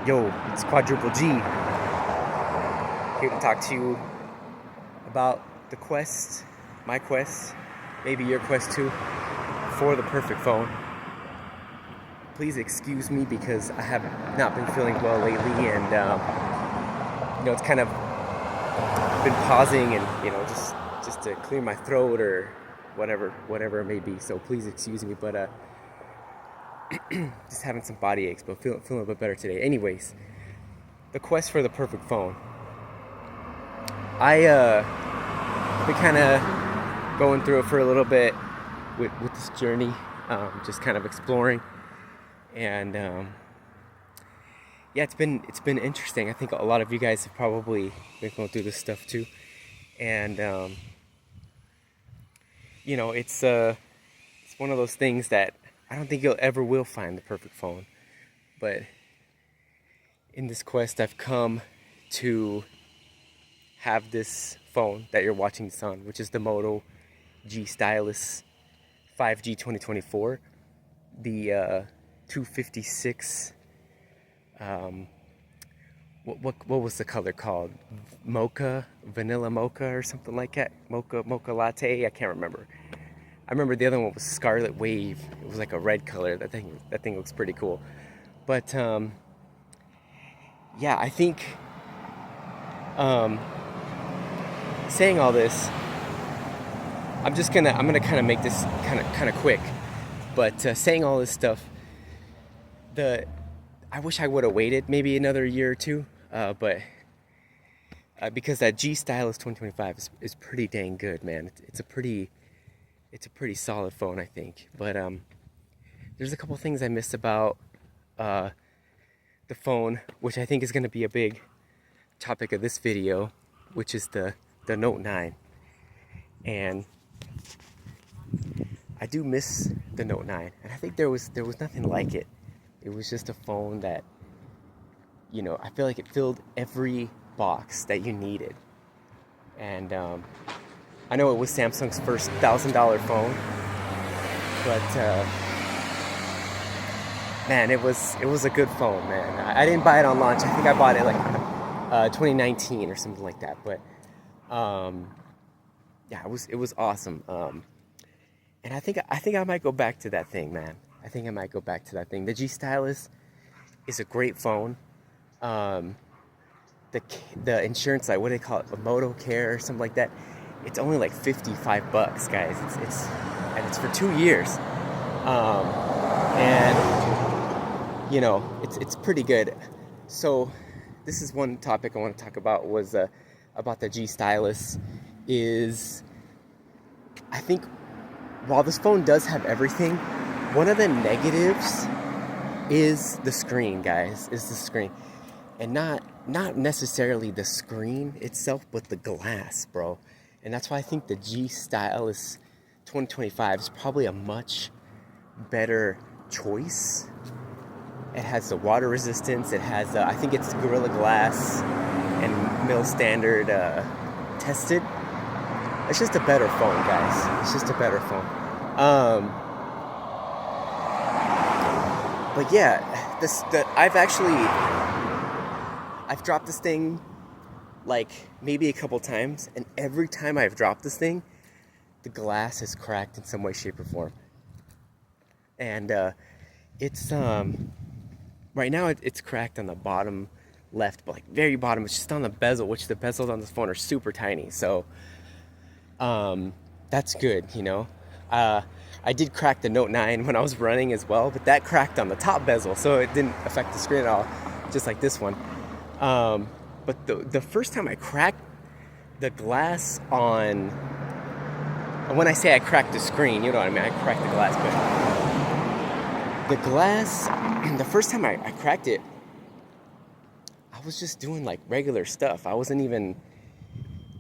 Yo, it's Quadruple G, here to talk to you about the quest, my quest, maybe your quest too, for the perfect phone. Please excuse me because I have not been feeling well lately, and it's kind of been pausing and just to clear my throat or whatever it may be. So please excuse me, but just having some body aches, but feeling a bit better today. Anyways, the quest for the perfect phone. I've been kind of going through it for a little bit with this journey, just kind of exploring, and it's been interesting. I think a lot of you guys have probably been going through this stuff too, and it's one of those things that I don't think you'll ever will find the perfect phone, but in this quest I've come to have this phone that you're watching this on, which is the Moto G Stylus 5G 2024, the 256. What was the color called? Vanilla mocha or something like that. Mocha latte. I can't remember. I remember the other one was Scarlet Wave. It was like a red color. That thing looks pretty cool. But I think saying all this, I'm gonna kind of make this kind of quick. But saying all this stuff, I wish I would have waited maybe another year or two. But because that G Stylus 2025 is pretty dang good, man. It's a pretty solid phone, I think. But there's a couple things I missed about the phone, which I think is going to be a big topic of this video, which is the Note 9. And I do miss the Note 9, and I think there was nothing like it. It was just a phone that, I feel like it filled every box that you needed. And I know it was Samsung's first $1,000 phone, but man, it was a good phone, man. I didn't buy it on launch. I think I bought it like 2019 or something like that. But it was awesome. And I think I might go back to that thing, man. I think I might go back to that thing. The G Stylus is a great phone. The insurance, like, what do they call it? A Moto Care or something like that. It's only like $55, guys. It's for 2 years. It's pretty good. So this is one topic I want to talk about, was about the G Stylus. Is, I think, while this phone does have everything, one of the negatives is the screen, guys. Is the screen. And not necessarily the screen itself, but the glass, bro. And that's why I think the G Stylus 2025 is probably a much better choice. It has the water resistance. It has, I think it's Gorilla Glass and mil standard tested. It's just a better phone, guys. It's just a better phone. But yeah, I've dropped this thing like maybe a couple times, and every time I've dropped this thing, the glass is cracked in some way, shape, or form. And it's right now it's cracked on the bottom left, but like very bottom. It's just on the bezel, which the bezels on this phone are super tiny. So that's good, I did crack the Note 9 when I was running as well, but that cracked on the top bezel, so it didn't affect the screen at all, just like this one. But the first time I cracked the glass on, when I say I cracked the screen, you know what I mean, I cracked the glass, but the glass, the first time I cracked it, I was just doing like regular stuff. I wasn't even,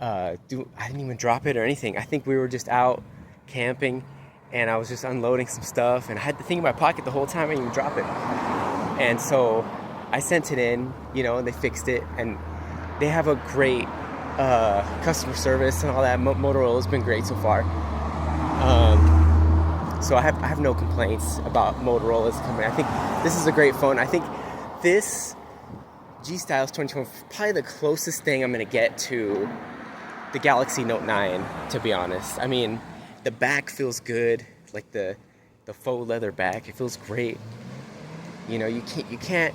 I didn't even drop it or anything. I think we were just out camping, and I was just unloading some stuff, and I had the thing in my pocket the whole time. I didn't even drop it. And so I sent it in, and they fixed it, and they have a great customer service and all that. Motorola's been great so far. So I have no complaints about Motorola's company. I think this is a great phone. I think this Stylus 2020, probably the closest thing I'm gonna get to the Galaxy Note 9, to be honest. I mean, the back feels good, like the faux leather back. It feels great. You know, you can't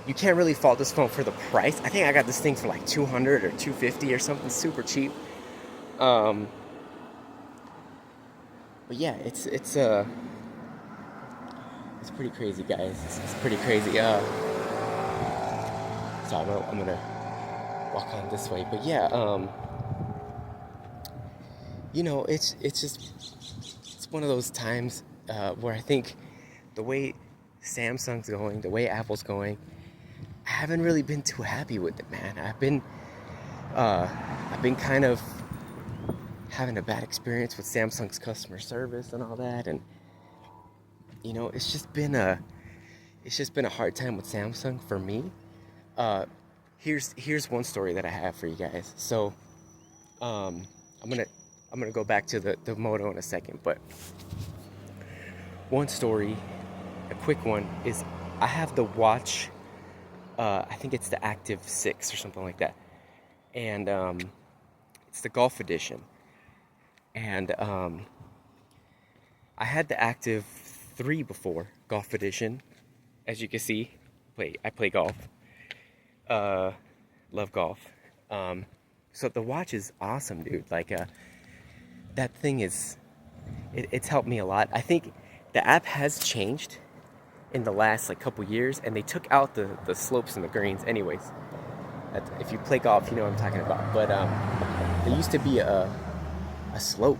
really fault this phone for the price. I think I got this thing for like 200 or 250 or something, super cheap. But yeah, it's pretty crazy, guys. It's pretty crazy. So I'm gonna walk on this way. But yeah, you know, it's one of those times where I think the way Samsung's going, the way Apple's going, I haven't really been too happy with it, man. I've been kind of having a bad experience with Samsung's customer service and all that, and you know, it's just been a hard time with Samsung for me. Here's one story that I have for you guys. So, I'm gonna go back to the Moto in a second, but one story, a quick one, is I have the watch. I think it's the Active 6 or something like that, and it's the Golf Edition. And I had the Active 3 before, Golf Edition. As you can see, I play golf. Love golf. So the watch is awesome, dude. Like, that thing is, it's helped me a lot. I think the app has changed in the last like couple years, and they took out the slopes and the greens. Anyways, if you play golf, you know what I'm talking about. But there used to be a slope,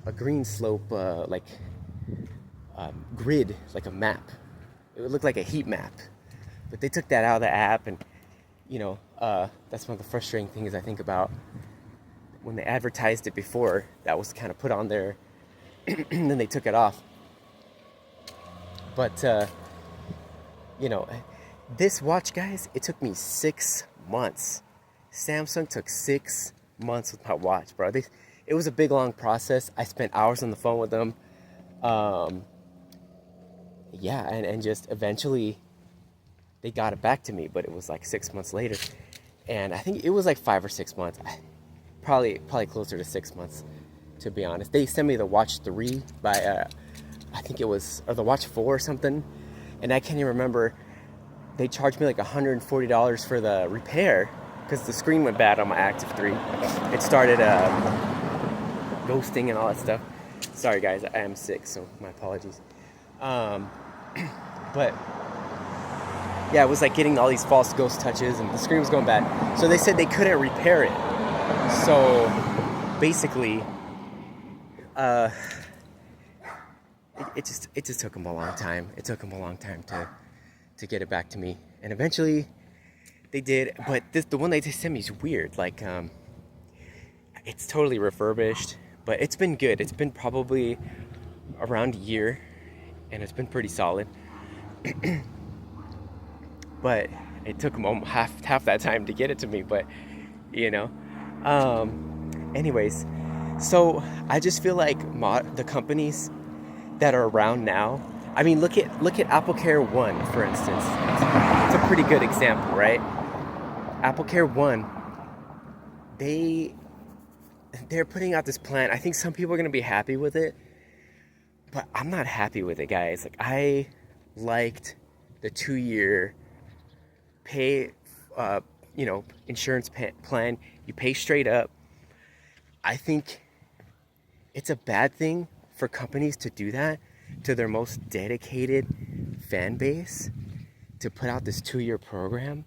a green slope, grid, like a map. It would look like a heat map, but they took that out of the app, and you know, that's one of the frustrating things I think about when they advertised it before. That was kind of put on there, and then they took it off. But you know, this watch, guys, it took me 6 months. Samsung took 6 months with my watch, bro. It was a big, long process. I spent hours on the phone with them. Yeah, and just eventually they got it back to me, but it was like 6 months later. And I think it was like 5 or 6 months. Probably closer to 6 months, to be honest. They sent me the Watch 3 by, I think it was, or the Watch 4 or something. And I can't even remember. They charged me like $140 for the repair because the screen went bad on my Active 3. It started ghosting and all that stuff. Sorry, guys, I am sick, so my apologies. But yeah, it was like getting all these false ghost touches, and the screen was going bad. So they said they couldn't repair it. So basically, it just took them a long time. It took them a long time to get it back to me, and eventually they did. But the one they just sent me is weird. Like, it's totally refurbished, but it's been good. It's been probably around a year, and it's been pretty solid. But it took them half that time to get it to me. But you know, anyways, so I just feel like the companies that are around now. I mean, look at AppleCare 1, for instance. It's a pretty good example, right? AppleCare 1, they're putting out this plan. I think some people are going to be happy with it, but I'm not happy with it, guys. Like, I liked the 2-year pay, insurance plan. You pay straight up. I think it's a bad thing for companies to do that to their most dedicated fan base, to put out this 2-year program,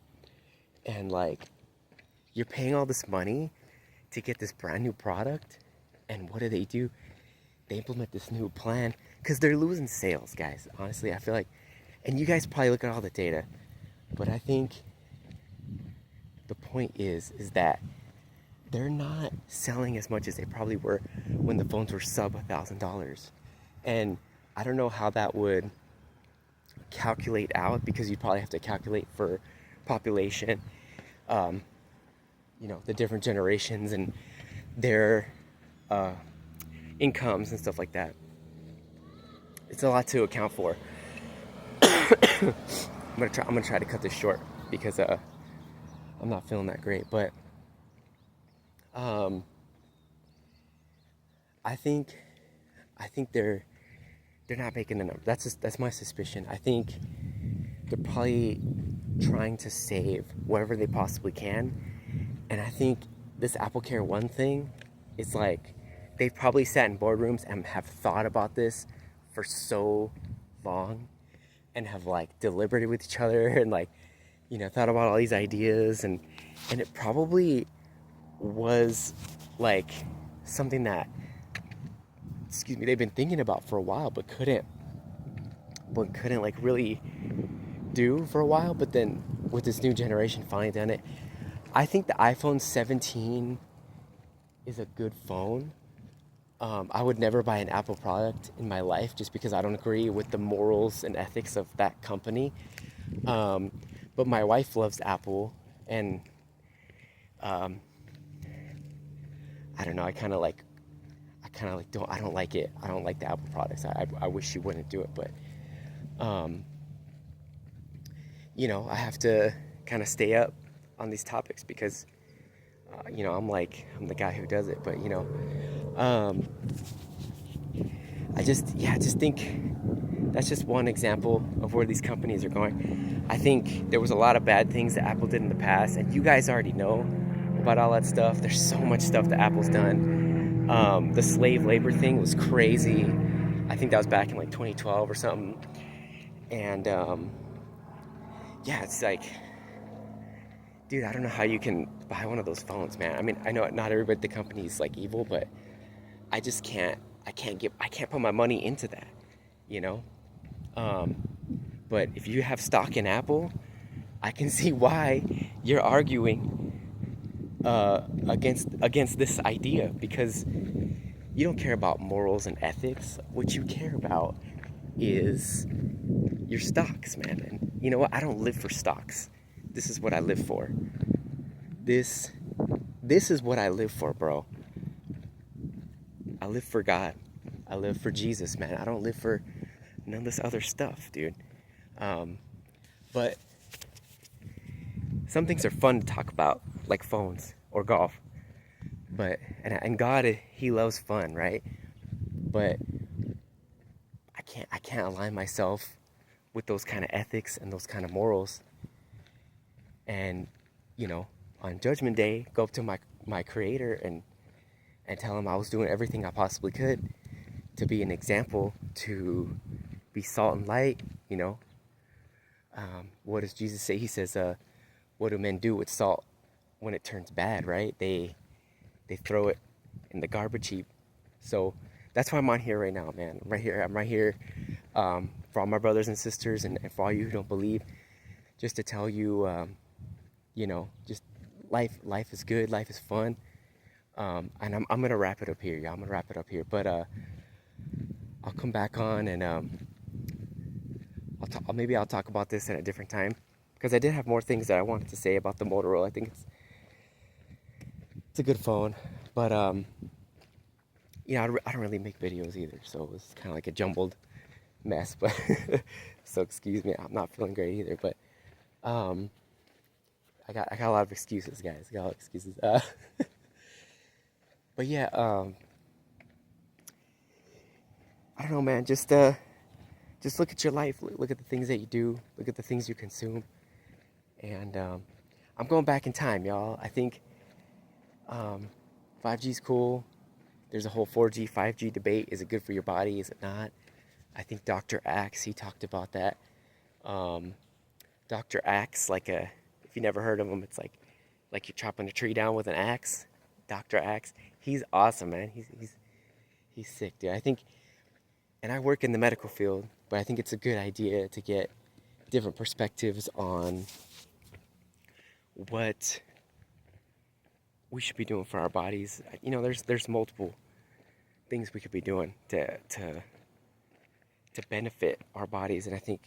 and like, you're paying all this money to get this brand new product, and what do? They implement this new plan because they're losing sales, guys. Honestly, I feel like, and you guys probably look at all the data, but I think the point is that they're not selling as much as they probably were when the phones were sub $1,000. And I don't know how that would calculate out, because you'd probably have to calculate for population, the different generations and their incomes and stuff like that. It's a lot to account for. I'm gonna try to cut this short. because I'm not feeling that great. But um, I think they're not making the number. That's my suspicion. I think they're probably trying to save whatever they possibly can. And I think this Apple Care One thing is like they've probably sat in boardrooms and have thought about this for so long and have like deliberated with each other and like, thought about all these ideas, and it probably was like something that, they've been thinking about for a while but couldn't like really do for a while. But then with this new generation finally done it. I think the iPhone 17 is a good phone. I would never buy an Apple product in my life just because I don't agree with the morals and ethics of that company. But my wife loves Apple, and I don't know. I kind of like I don't like it. I don't like the Apple products. I wish she wouldn't do it, but I have to kind of stay up on these topics because I'm the guy who does it. But I just think that's just one example of where these companies are going. I think there was a lot of bad things that Apple did in the past, and you guys already know about all that stuff. There's so much stuff that Apple's done. The slave labor thing was crazy. I think that was back in like 2012 or something. And it's like, dude, I don't know how you can buy one of those phones, man. I mean, I know not everybody at the company is like evil, but I just can't. I can't put my money into that, you know. But if you have stock in Apple, I can see why you're arguing against this idea, because you don't care about morals and ethics. What you care about is your stocks, man. And you know what? I don't live for stocks. This is what I live for. This is what I live for, bro. I live for God. I live for Jesus, man. I don't live for none of this other stuff, dude. But some things are fun to talk about, like phones or golf. But and God, He loves fun, right? But I can't align myself with those kind of ethics and those kind of morals. And on Judgment Day, go up to my Creator and tell Him I was doing everything I possibly could to be an example, to be salt and light. What does Jesus say? He says, what do men do with salt when it turns bad, right? They throw it in the garbage heap. So that's why I'm on here right now, man. I'm right here for all my brothers and sisters, and for all you who don't believe, just to tell you, just life is good, life is fun. And I'm gonna wrap it up here, y'all. I'm gonna wrap it up here, but I'll come back on, and I'll talk about this at a different time, because I did have more things that I wanted to say about the Motorola. I think it's a good phone, but I don't really make videos either, so it's kind of like a jumbled mess. But so excuse me, I'm not feeling great either, but I got a lot of excuses, guys. I got a lot of excuses. But yeah, I don't know, man. Just look at your life. Look at the things that you do. Look at the things you consume. And I'm going back in time, y'all. I think 5G's cool. There's a whole 4G, 5G debate. Is it good for your body? Is it not? I think Dr. Axe, he talked about that. Dr. Axe, if you never heard of him, it's like you're chopping a tree down with an axe. Dr. Axe, he's awesome, man. He's sick, dude. I think, and I work in the medical field, but I think it's a good idea to get different perspectives on what we should be doing for our bodies. There's multiple things we could be doing to benefit our bodies, and I think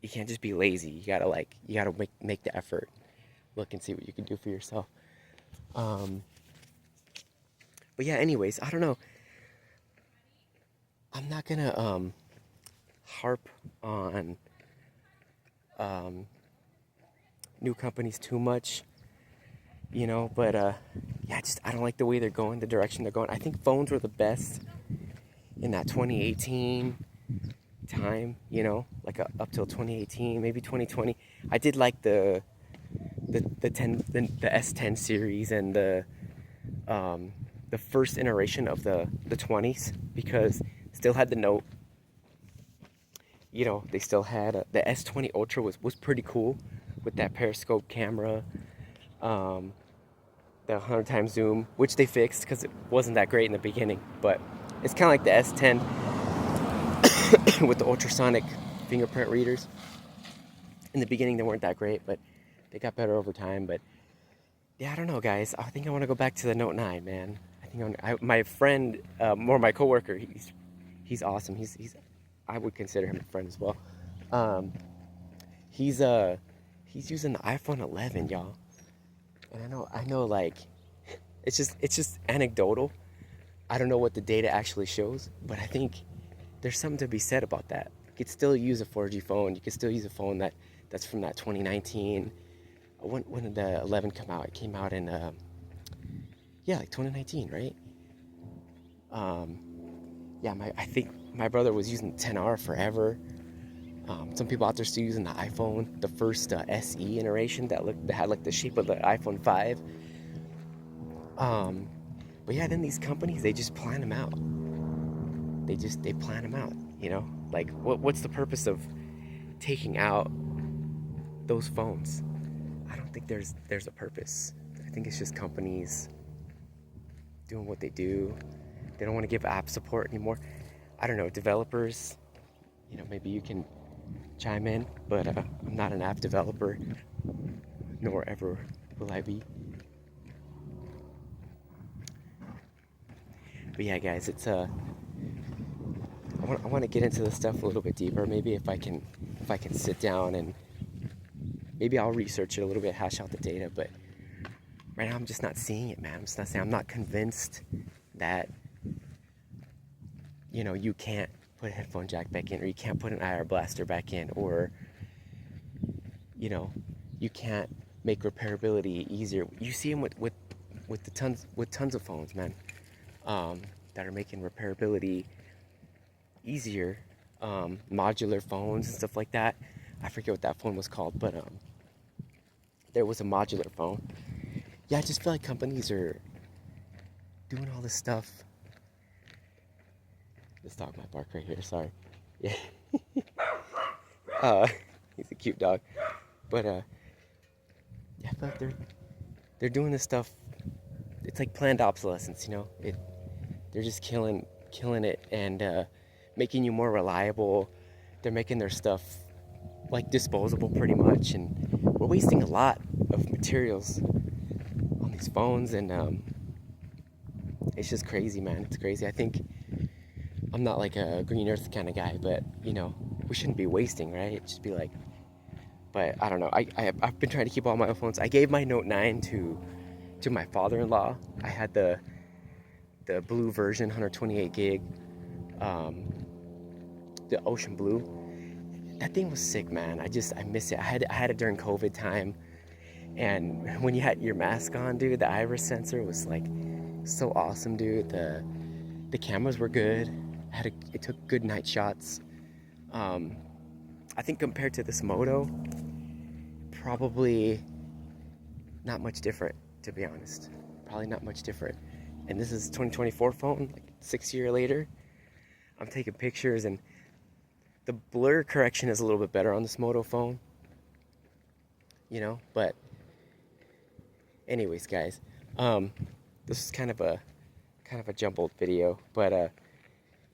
you can't just be lazy. You gotta make the effort, look and see what you can do for yourself. But yeah, anyways, I don't know. I'm not gonna harp on new companies too much, you know, but yeah, I don't like the way they're going, the direction they're going. I think phones were the best in that 2018 time, you know, like up till 2018, maybe 2020. I did like the S10 series and the first iteration of the 20s, because still had the Note. You know, they still had the S20 Ultra was pretty cool with that periscope camera, the 100 times zoom, which they fixed because it wasn't that great in the beginning. But it's kind of like the S10 with the ultrasonic fingerprint readers. In the beginning, they weren't that great, but they got better over time. But yeah, I don't know, guys. I think I want to go back to the Note 9, man. I think my friend, or my coworker, he's awesome. I would consider him a friend as well. He's using the iPhone 11, y'all. And I know, like, it's just anecdotal. I don't know what the data actually shows, but I think there's something to be said about that. You could still use a 4G phone. You could still use a phone that's from that 2019. When did the 11 come out? It came out in, like 2019, right? Yeah, I think my brother was using 10R forever. Some people out there still using the iPhone, the first SE iteration that had like the shape of the iPhone 5. But yeah, then these companies, they just plan them out. They plan them out, you know? Like, what's the purpose of taking out those phones? I don't think there's a purpose. I think it's just companies doing what they do. They don't want to give app support anymore. I don't know, developers, you know, maybe you can chime in, but I'm not an app developer, nor ever will I be. But yeah, guys, it's I want to get into this stuff a little bit deeper. Maybe if I can sit down and maybe I'll research it a little bit, hash out the data. But right now, I'm just not seeing it, man. I'm not convinced that, you know, you can't put a headphone jack back in, or you can't put an IR blaster back in, or, you know, you can't make repairability easier. You see them with tons of phones, man, that are making repairability easier. Modular phones and stuff like that. I forget what that phone was called, but there was a modular phone. Yeah, I just feel like companies are doing all this stuff. This dog might bark right here, sorry. Yeah. He's a cute dog. But yeah, I feel like they're doing this stuff. It's like planned obsolescence, you know? They're just killing it and making you more reliable. They're making their stuff like disposable pretty much, and we're wasting a lot of materials on these phones, and it's just crazy, man. It's crazy. I think I'm not like a green earth kind of guy, but you know, we shouldn't be wasting, right? It should be like, but I don't know. I've been trying to keep all my phones. I gave my Note 9 to my father-in-law. I had the blue version, 128 gig, the ocean blue. That thing was sick, man. I miss it. I had it during COVID time, and when you had your mask on, dude, the iris sensor was like so awesome, dude. The cameras were good. It took good night shots. I think compared to this Moto, probably not much different, to be honest. Probably not much different. And this is 2024 phone, like 6 years later. I'm taking pictures, and the blur correction is a little bit better on this Moto phone, you know. But anyways, guys, this is kind of a jumbled video. But if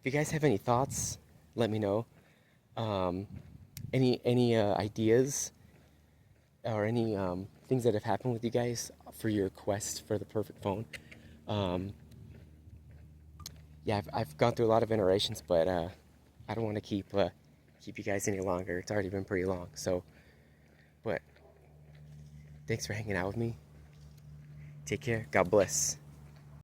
you guys have any thoughts, let me know. Any ideas or any things that have happened with you guys for your quest for the perfect phone. Yeah, I've gone through a lot of iterations, but I don't want to keep you guys any longer. It's already been pretty long. So, but thanks for hanging out with me. Take care. God bless.